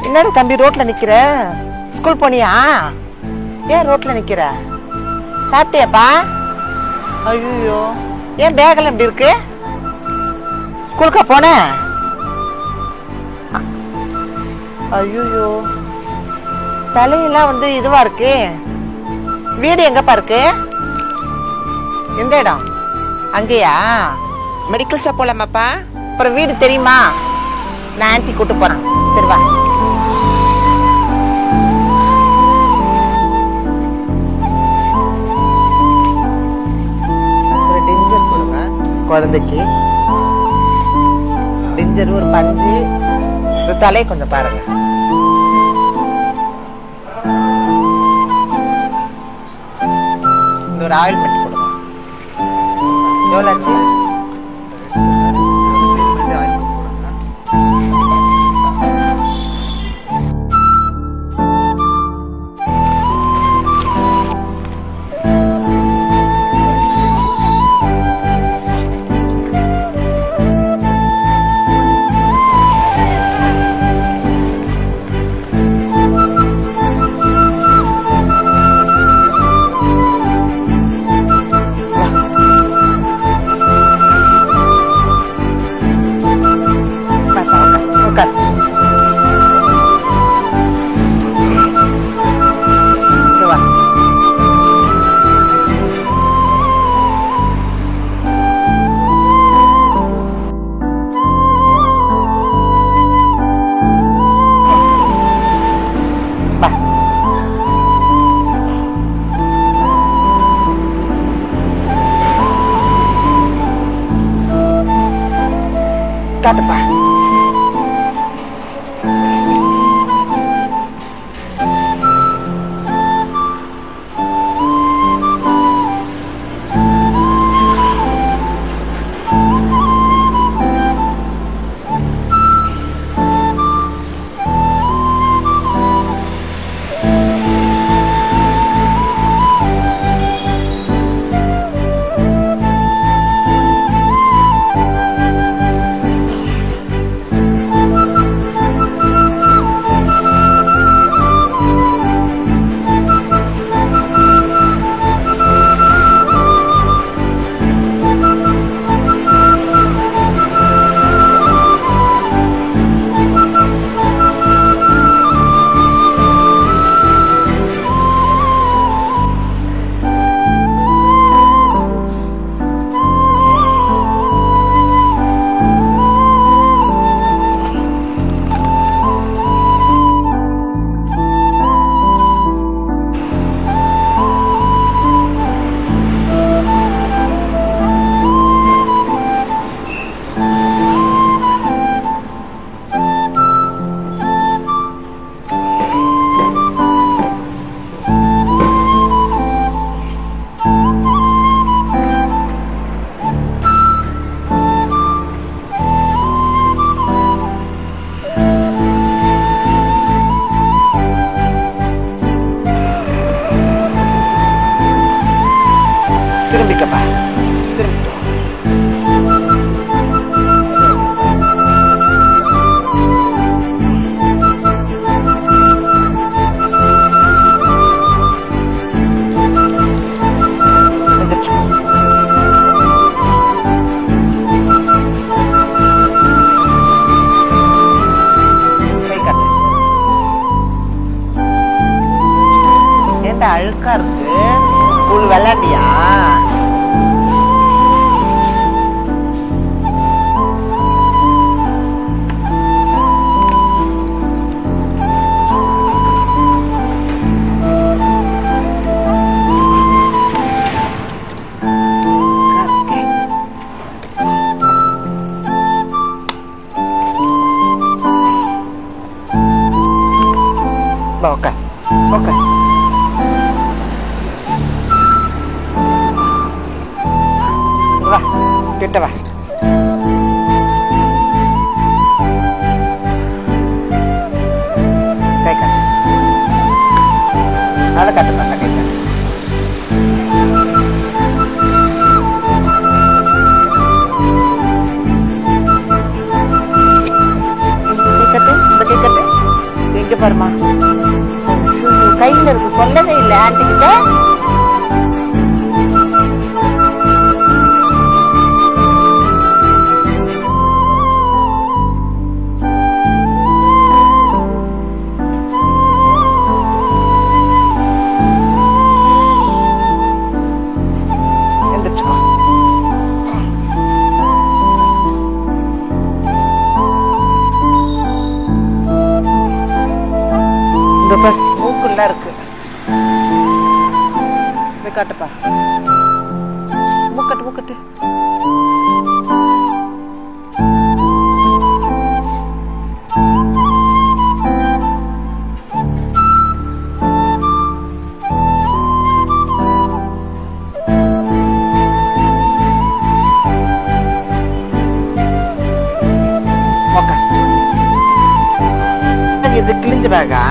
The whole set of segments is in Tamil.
என்னடா தம்பி ரோட்ல நிக்கிற? ஸ்கூல் போனியா? ஏன் ரோட்ல நிக்கிற? சாப்பிட்டியாப்பா? ஐயோ, ஏன் பேக்கெல்லாம் இப்படி இருக்கு? ஸ்கூலுக்கா போன? ஐயோ, தலையெல்லாம் வந்து இதுவா இருக்கு. வீடு எங்கப்பா இருக்கு? எந்த இடம்? அங்கேயா? மெடிக்கல் ஷாப் போலாமாப்பா? அப்புறம் வீடு தெரியுமா? நான் ஆன்ட்டி கூட்டு போறேன். சரி வா. குழந்தைக்கு டிஞ்சர், ஒரு பஞ்சு, தலையை கொஞ்சம் பாருங்க. இந்த ஒரு ஆயில் மெட் கொடுங்க. எவ்வளோ ஆச்சு? காட்டுப்பா. திரும்பிக்கப்பா, திரும்பிக்கோ. ஏன்டா அழுக்கா இருக்கு? ஸ்கூல் விளையாட்டியா? Bawa kan? ஓகே வா கிட்ட வா கை காட்டு அதை காட்டு கை காட்டு எங்க பாருமா கையில இருக்கு சொல்லவே இல்லை ஆண்டி கிட்ட மூக்குள்ள இருக்கு காட்டுப்பா மூக்கட்டு மூக்கட்டு இது கிழிஞ்ச பேகா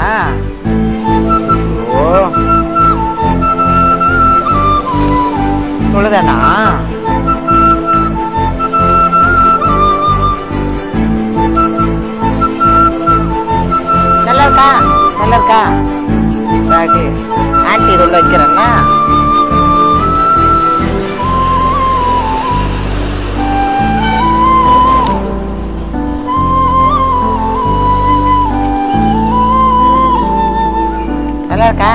அவ்வளவுதானா நல்லா இருக்கா நல்லா இருக்கா ஆன்டி உள்ள வைக்கிறேன்னா நல்லா இருக்கா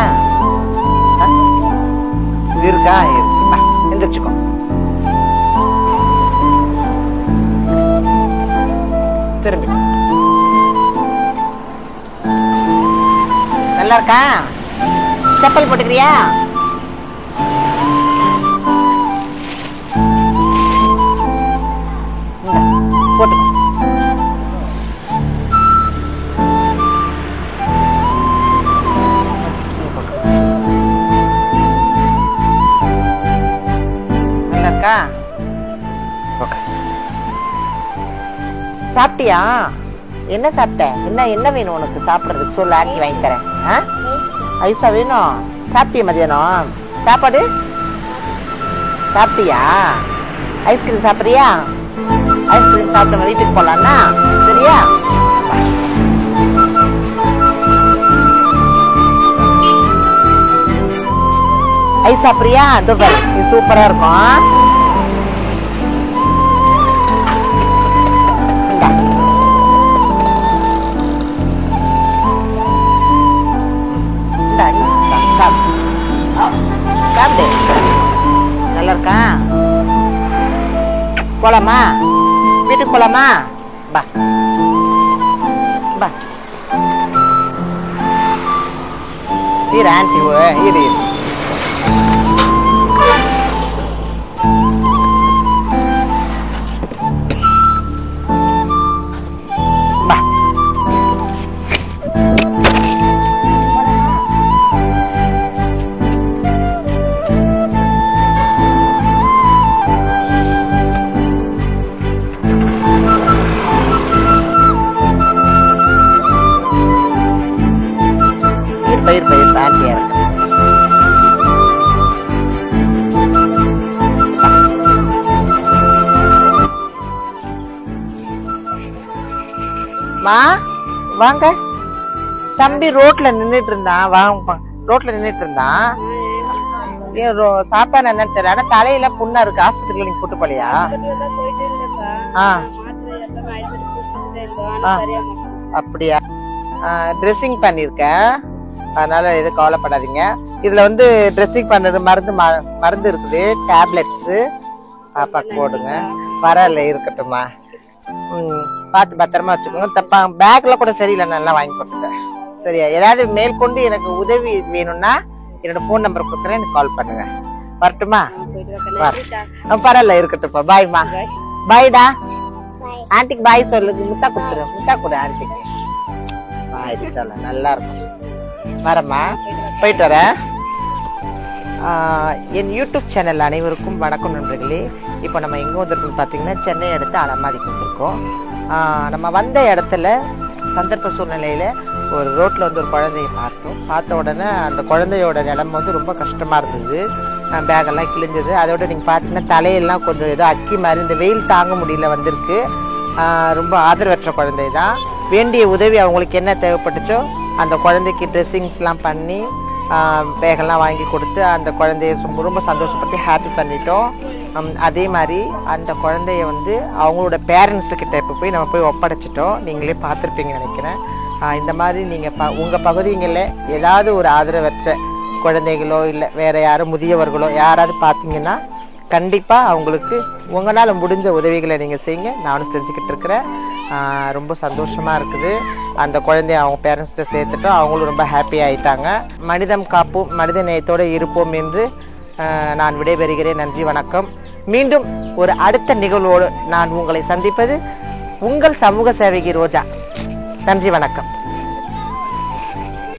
இருக்கா எந்திரிச்சுக்கோ திரும்பி நல்லா இருக்கா செப்பல் போட்டுக்கிறியா போட்டுக்கோ சாப்பிட்டியா என்ன சாப்பிட்ட என்ன என்ன வேணும் உனக்கு சாப்பிட்றதுக்கு சொல்லு ஆக்கி வாங்கி தரேன் ஐஸா வேணும் சாப்பிட்டியா மதியானம் சாப்பாடு சாப்பிட்டியா ஐஸ்கிரீம் சாப்பிட்றியா ஐஸ்கிரீம் சாப்பிட்ட வீட்டுக்கு போகலான்னா சரியா ஐஸ் சாப்பிட்றியா துபாய் இது சூப்பரா இருக்கும் நல்லா இருக்கா போலாமா வீட்டுக்கு போலாமா பா பா இரு ஆன்டி இரு பயிர் பயிர் ஆண்டியா இருக்கு மா வாங்க தம்பி ரோட்ல நின்னுட்டு இருந்தான் வாங்க ரோட்ல நின்னுட்டு இருந்தான் சாப்பிட்டா என்னன்னு தெரியல ஆனா தலையில புண்ணா இருக்கு ஆஸ்பத்திரியில நீங்க கூட்டு போலியா அப்படியா ட்ரெஸ்ஸிங் பண்ணிருக்கேன் அதனால எதுவும் கவலைப்படாதீங்க இதுல வந்து ட்ரெஸ்ஸிங் பண்ணது மருந்து இருக்குது டேப்லெட்ஸ் பாப்பாக்கு போடுங்க பரவாயில்ல இருக்கட்டும்மா பார்த்து பத்திரமா வச்சுக்கோங்க தப்பா பேக்ல கூட சரியில்லை நல்லா வாங்கி கொடுத்துட்டேன் சரியா ஏதாவது மேற்கொண்டு எனக்கு உதவி வேணும்னா என்னோட போன் நம்பர் கொடுக்குறேன் எனக்கு கால் பண்ணுங்க வரட்டுமா பரவாயில்ல இருக்கட்டும்ப்பா பாய்மா பாய்டா ஆன்டிக்கு பாய் சொல்லு முட்டா கொடுத்துரு முட்டா கொடு ஆன்டிக்கு பாய் சொல்ல நல்லா இருக்கும் வரேம்மா, போயிட்டு வரேன். என் யூடியூப் சேனல் அனைவருக்கும் வணக்கம் நண்பர்களே. இப்போ நம்ம எங்கே வந்திருக்கோம்னு பார்த்தீங்கன்னா சென்னை அடுத்து அலமாதிக்கு வந்திருக்கோம். நம்ம வந்த இடத்துல சந்தர்ப்ப சூழ்நிலையில் ஒரு ரோட்டில் வந்து ஒரு குழந்தைய பார்த்த உடனே அந்த குழந்தையோட நிலைமை வந்து ரொம்ப கஷ்டமாக இருந்தது. பேகெல்லாம் கிழிஞ்சது. அதோட நீங்கள் பார்த்தீங்கன்னா தலையெல்லாம் கொஞ்சம் ஏதோ அக்கி மாதிரி இந்த வெயில் தாங்க முடியல வந்திருக்கு. ரொம்ப ஆதரவற்ற குழந்தை தான். வேண்டிய உதவி அவங்களுக்கு என்ன தேவைப்பட்டுச்சோ அந்த குழந்தைக்கு ட்ரெஸ்ஸிங்ஸ்லாம் பண்ணி பேகெல்லாம் வாங்கி கொடுத்து அந்த குழந்தைய ரொம்ப சந்தோஷப்பட்டு ஹாப்பி பண்ணிட்டோம். அதே மாதிரி அந்த குழந்தைய வந்து அவங்களோட பேரண்ட்ஸுக்கிட்ட இப்போ போய் நம்ம போய் ஒப்படைச்சிட்டோம். நீங்களே பார்த்துருப்பீங்கன்னு நினைக்கிறேன். இந்த மாதிரி நீங்கள் உங்கள் பகுதிகளில் ஏதாவது ஒரு ஆதரவற்ற குழந்தைகளோ இல்லை வேறு யாரும் முதியவர்களோ யாராவது பார்த்தீங்கன்னா கண்டிப்பாக அவங்களுக்கு உங்களால் முடிஞ்ச உதவிகளை நீங்கள் செய்யுங்க. நானும் செஞ்சுக்கிட்டு இருக்கிறேன். ரொம்ப சந்தோஷமாக இருக்குது. அந்த குழந்தைய அவங்க பேரண்ட்ஸ்கிட்ட சேர்த்துட்டோம். அவங்களும் ரொம்ப ஹாப்பி ஆகிட்டாங்க. மனிதம் காப்போம், மனித நேயத்தோடு இருப்போம் என்று நான் விடைபெறுகிறேன். நன்றி, வணக்கம். மீண்டும் ஒரு அடுத்த நிகழ்வோடு நான் உங்களை சந்திப்பது உங்கள் சமூக சேவகி ரோஜா. நன்றி, வணக்கம்.